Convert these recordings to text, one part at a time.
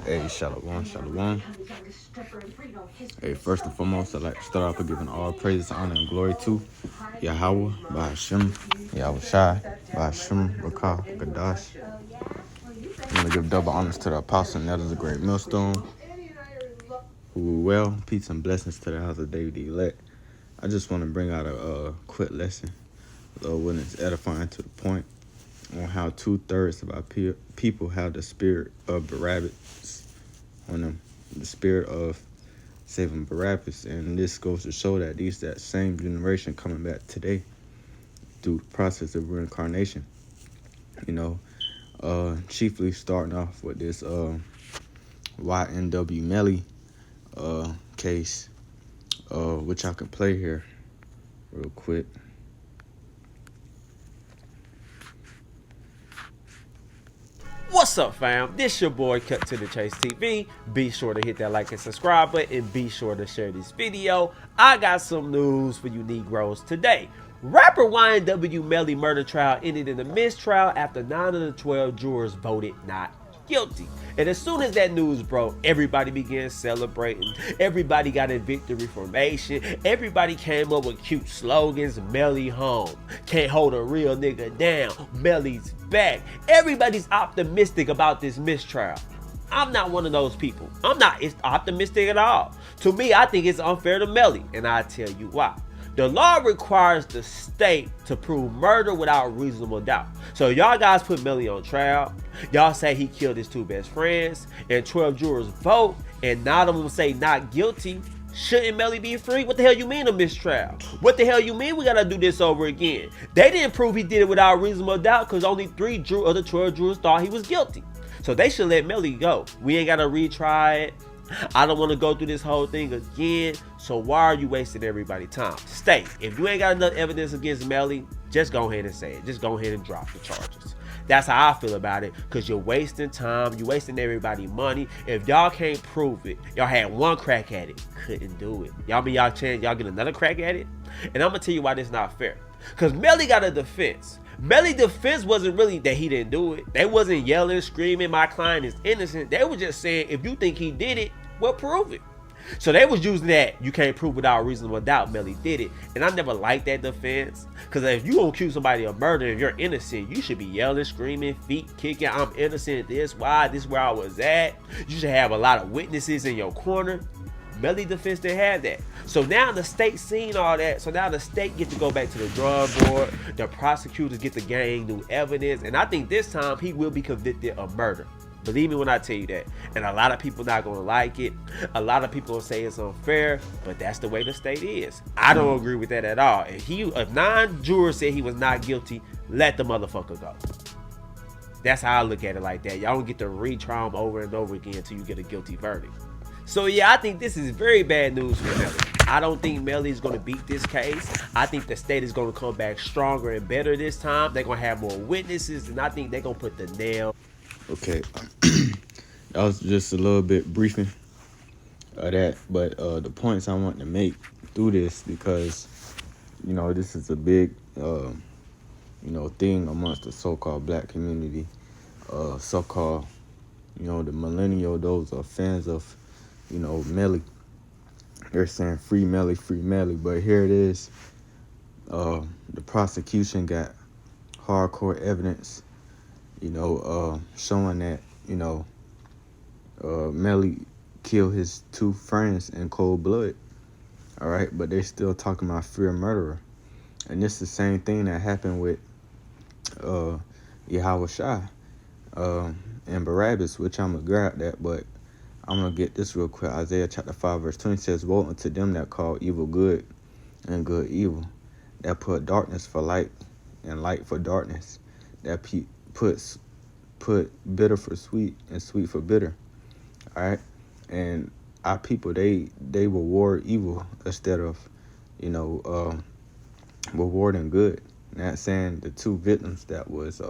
Hey, shalom, shalom. Hey, first and foremost, I'd like to start off by giving all praise, honor, and glory to Yahweh, Bahashem, Yahweh Shai, Bahashem, Rakah, Gadash. I'm going to give double honors to the apostle, and that is a great millstone. Who well, peace and blessings to the house of David the elect. I just want to bring out a quick lesson, when it's edifying to the point, on how 2/3 of our people have the spirit of Barabbas on them, the spirit of saving Barabbas. And this goes to show that that same generation coming back today through the process of reincarnation. Chiefly starting off with this YNW Melly case, which I can play here real quick. What's up, fam? This your boy Cut to the Chase TV. Be sure to hit that like and subscribe button, and be sure to share this video. I got some news for you Negroes today. Rapper YNW Melly murder trial ended in a mistrial after 9 of the 12 jurors voted not guilty. And as soon as that news broke, everybody began celebrating. Everybody got in victory formation. Everybody came up with cute slogans. Melly home. Can't hold a real nigga down. Melly's back. Everybody's optimistic about this mistrial. I'm not one of those people. I'm not optimistic at all. To me, I think it's unfair to Melly, and I'll tell you why. The law requires the state to prove murder without reasonable doubt. So y'all guys put Melly on trial. Y'all say he killed his 2 best friends, and 12 jurors vote, and 9 of them say not guilty. Shouldn't Melly be free? What the hell you mean a mistrial? What the hell you mean we gotta do this over again? They didn't prove he did it without reasonable doubt because only 3 of the 12 jurors thought he was guilty. So they should let Melly go. We ain't gotta retry it. I don't want to go through this whole thing again. So why are you wasting everybody's time? Stay. If you ain't got enough evidence against Melly, just go ahead and say it. Just go ahead and drop the charges. That's how I feel about it, because you're wasting time. You're wasting everybody's money. If y'all can't prove it, y'all had one crack at it, couldn't do it. Y'all get another crack at it? And I'm going to tell you why this is not fair. Because Melly got a defense. Melly's defense wasn't really that he didn't do it. They wasn't yelling, screaming, my client is innocent. They were just saying, if you think he did it, well, prove it. So they was using that, you can't prove without reasonable doubt Melly did it. And I never liked that defense. Because if you gonna accuse somebody of murder and you're innocent, you should be yelling, screaming, feet kicking, I'm innocent, this is where I was at. You should have a lot of witnesses in your corner. Melly defense didn't have that. So now the state seen all that. So now the state get to go back to the drawing board. The prosecutors get to gain new evidence. And I think this time he will be convicted of murder. Believe me when I tell you that. And a lot of people not gonna like it. A lot of people gonna say it's unfair, but that's the way the state is. I don't agree with that at all. If 9 jurors said he was not guilty, let the motherfucker go. That's how I look at it like that. Y'all don't get to retry him over and over again until you get a guilty verdict. So yeah, I think this is very bad news for Melly. I don't think Melly is going to beat this case. I think the state is going to come back stronger and better this time. They're going to have more witnesses, and I think they're going to put the nail. Okay, that was just a little bit briefing of that. But the points I want to make through this, because, this is a big, thing amongst the so-called black community, so-called, the millennial, those are fans of, Melly. They're saying free Melly, but here it is. The prosecution got hardcore evidence, showing that, Melly killed his 2 friends in cold blood. All right, but they're still talking about fear murderer. And this is the same thing that happened with Yahweh Shai and Barabbas, which I'm going to grab that, but I'm going to get this real quick. Isaiah chapter 5, verse 20 says, woe unto them that call evil good and good evil, that put darkness for light and light for darkness, that put bitter for sweet and sweet for bitter. All right? And our people, they reward evil instead of, rewarding good. Not saying the 2 victims that was,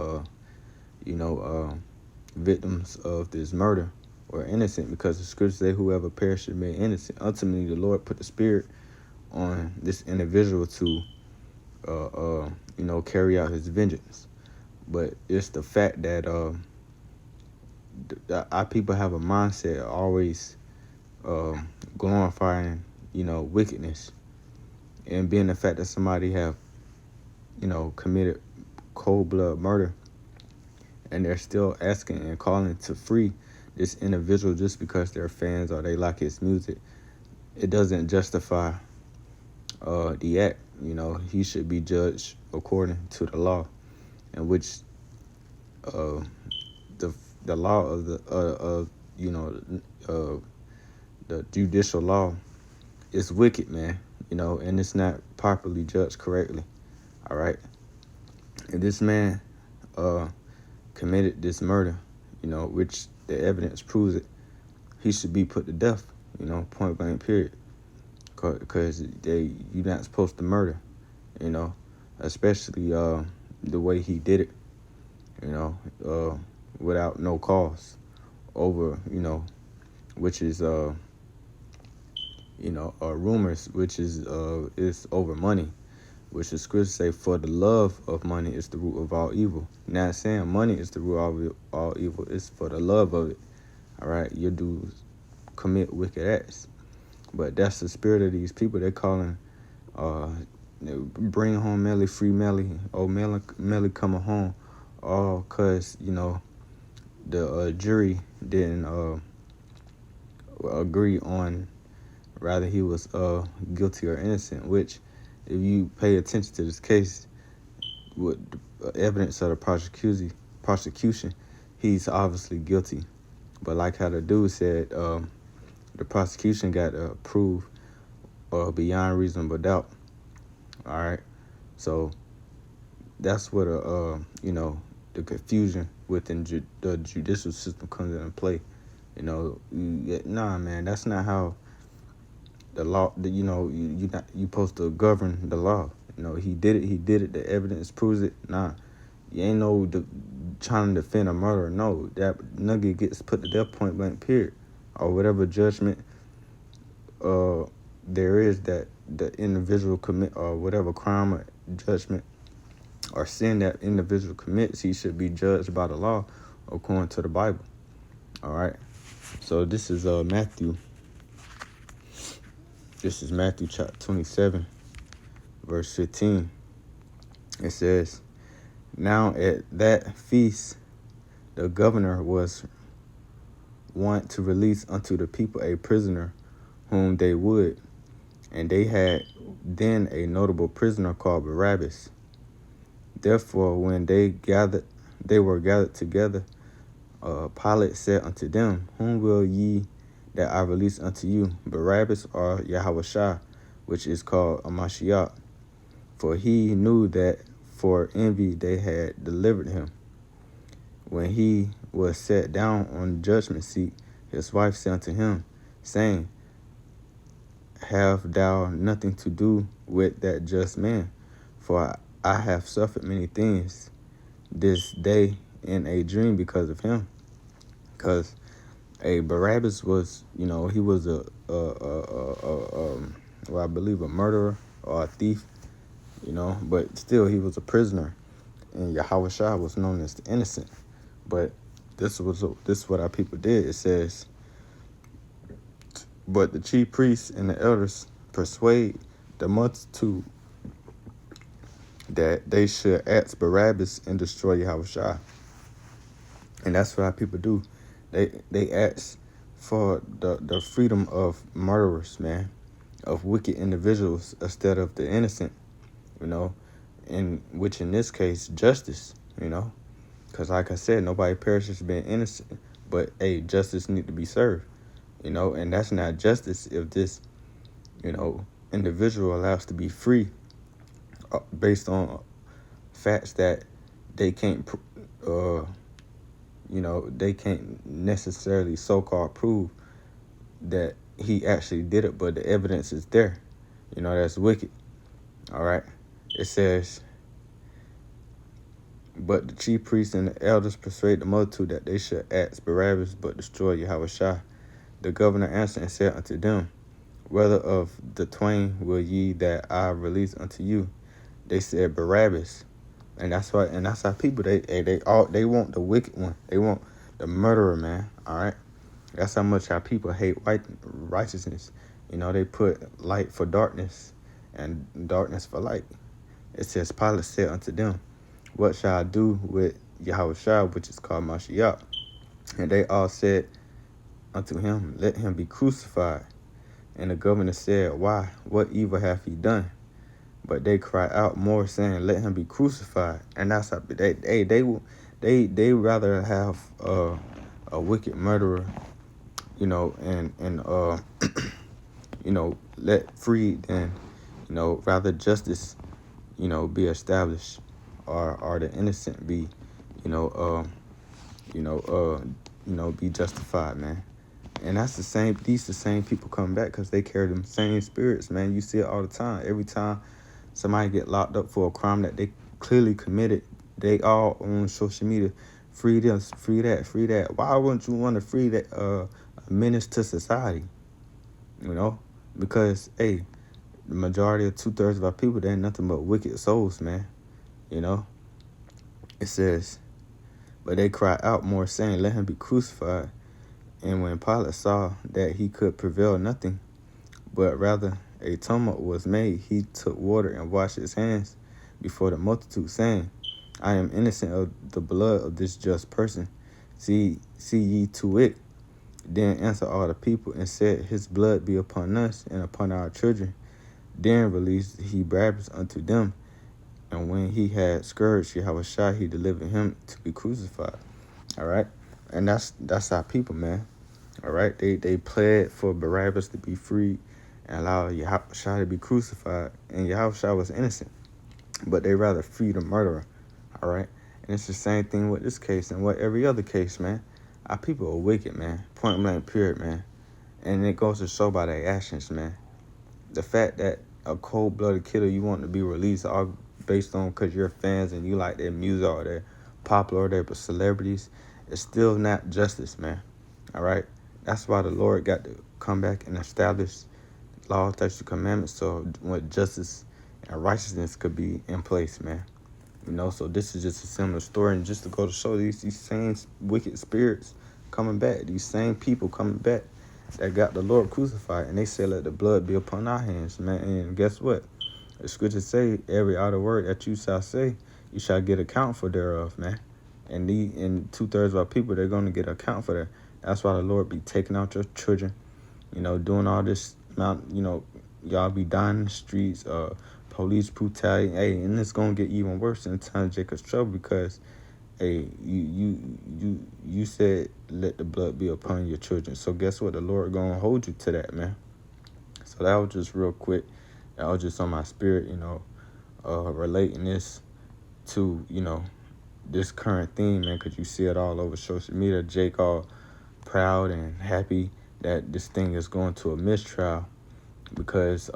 victims of this murder or innocent, because the scriptures say whoever perished is made innocent. Ultimately, the Lord put the spirit on this individual to, carry out his vengeance. But it's the fact that our people have a mindset of always glorifying, wickedness, and being the fact that somebody have, committed cold blood murder, and they're still asking and calling to free this individual just because they're fans or they like his music. It doesn't justify the act. He should be judged according to the law, in which the law of the judicial law is wicked, man. And it's not properly judged correctly. All right, and this man committed this murder, which the evidence proves it. He should be put to death, point blank, period. Because you're not supposed to murder, especially the way he did it, without no cause over, which is, rumors, which is over money, which the scriptures say, for the love of money is the root of all evil. Not saying money is the root of all evil, it's for the love of it. All right, your dudes commit wicked acts. But that's the spirit of these people. They're calling, bring home Melly, free Melly, Melly coming home, all because, the jury didn't agree on whether he was guilty or innocent, which, if you pay attention to this case, with evidence of the prosecution, he's obviously guilty. But like how the dude said, the prosecution got to prove beyond reasonable doubt. All right, so that's what the confusion within the judicial system comes into play. Nah, man, that's not how the law. You supposed to govern the law. He did it. He did it. The evidence proves it. Nah, you ain't trying to defend a murderer. No, that nugget gets put to death, point blank, period. Or whatever judgment there is that the individual commit, or whatever crime or judgment or sin that individual commits, he should be judged by the law according to the Bible. All right. So this is Matthew. This is Matthew chapter 27, verse 15. It says, now at that feast, the governor was wont to release unto the people a prisoner whom they would. And they had then a notable prisoner called Barabbas. Therefore, when they were gathered together, Pilate said unto them, whom will ye that I release unto you, Barabbas or Yahushua, which is called Amashiach? For he knew that for envy they had delivered him. When he was set down on the judgment seat, his wife said unto him, saying, have thou nothing to do with that just man? For I have suffered many things this day in a dream because of him. Because Barabbas was, he was I believe a murderer or a thief, but still he was a prisoner, and Yahushua was known as the innocent. But this is what our people did. It says, but the chief priests and the elders persuade the multitude that they should ask Barabbas and destroy Yahushua. And that's what our people do. They ask for the freedom of murderers, man, of wicked individuals instead of the innocent, in which in this case, justice, because like I said, nobody perishes being innocent, but justice need to be served, and that's not justice if this, individual allows to be free based on facts that they can't, they can't necessarily so-called prove that he actually did it, but the evidence is there. That's wicked. All right. It says, but the chief priests and the elders persuade the multitude that they should ask Barabbas but destroy Yahushua. The governor answered and said unto them, whether of the twain will ye that I release unto you? They said Barabbas. And that's why, and that's how people, they want the wicked one. They want the murderer, man. All right. That's how much our people hate righteousness. They put light for darkness and darkness for light. It says, Pilate said unto them, what shall I do with Yahushua, which is called Mashiach? And they all said unto him, let him be crucified. And the governor said, why? What evil hath he done? But they cry out more, saying, let him be crucified. And that's how they rather have a wicked murderer, and let free than, rather justice, be established, or the innocent be, be justified, man. And that's the same people come back because they carry them same spirits, man. You see it all the time. Every time somebody get locked up for a crime that they clearly committed, they all on social media, free this, free that, free that. Why wouldn't you want to free that a menace to society? Because hey, the majority of 2/3 of our people, they ain't nothing but wicked souls, man. It says, but they cry out more, saying, let him be crucified. And when Pilate saw that he could prevail nothing, but rather a tumult was made, he took water and washed his hands before the multitude, saying, I am innocent of the blood of this just person. See ye to it. Then answered all the people and said, his blood be upon us and upon our children. Then released he Barabbas unto them. And when he had scourged Yahushua, he delivered him to be crucified. All right. And that's our people, man. All right. They pled for Barabbas to be freed and allow Yahushua to be crucified. And Yahushua was innocent. But they rather free the murderer. All right. And it's the same thing with this case and what every other case, man. Our people are wicked, man. Point blank, period, man. And it goes to show by their actions, man. The fact that a cold-blooded killer you want to be released all based on because you're fans and you like their music or they're popular or they're celebrities, it's still not justice, man. All right? That's why the Lord got to come back and establish law, statutes, commandments, so when justice and righteousness could be in place, man. So this is just a similar story, and just to go to show these same wicked spirits coming back, these same people coming back that got the Lord crucified, and they say, let the blood be upon our hands, man. And guess what? The scriptures say, every other word that you shall say, you shall get account for thereof, man. And 2/3 of our people, they're going to get account for that. That's why the Lord be taking out your children, doing all this, y'all be dying in the streets, police brutality. Hey, and it's going to get even worse in time of Jacob's trouble because, hey, you said let the blood be upon your children. So guess what? The Lord going to hold you to that, man. So that was just real quick. That was just on my spirit, relating this to, this current theme, man, because you see it all over social media. Jake all proud and happy that this thing is going to a mistrial because,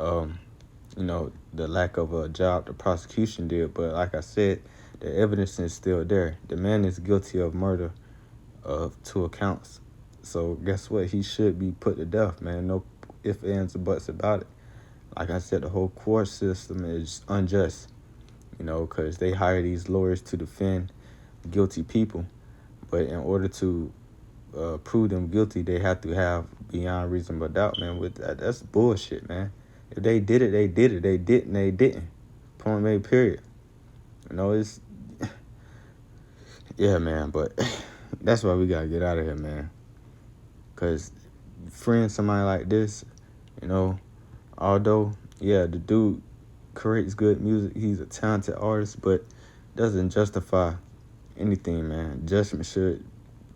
the lack of a job the prosecution did. But like I said, the evidence is still there. The man is guilty of murder of 2 accounts. So guess what? He should be put to death, man. No ifs, ands, or buts about it. Like I said, the whole court system is unjust, because they hire these lawyers to defend guilty people. But in order to prove them guilty, they have to have beyond reasonable doubt, man. With that's bullshit, man. If they did it, they did it. They didn't, they didn't. Point made, period. It's... yeah, man, but that's why we got to get out of here, man. Because freeing somebody like this, although, yeah, the dude creates good music, he's a talented artist, but doesn't justify anything, man. Judgment should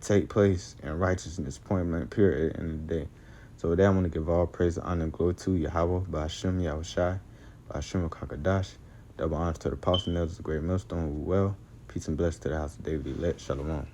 take place and righteousness, point blank, period, at the end of the day. So with that, I want to give all praise, honor, and glory to Yahweh, Ba'ashem, Yahushai, Ba'ashem, Kakadash. Double honors to the apostle, elders, the great millstone, who well. Peace and blessings to the house of David elect. Shalom.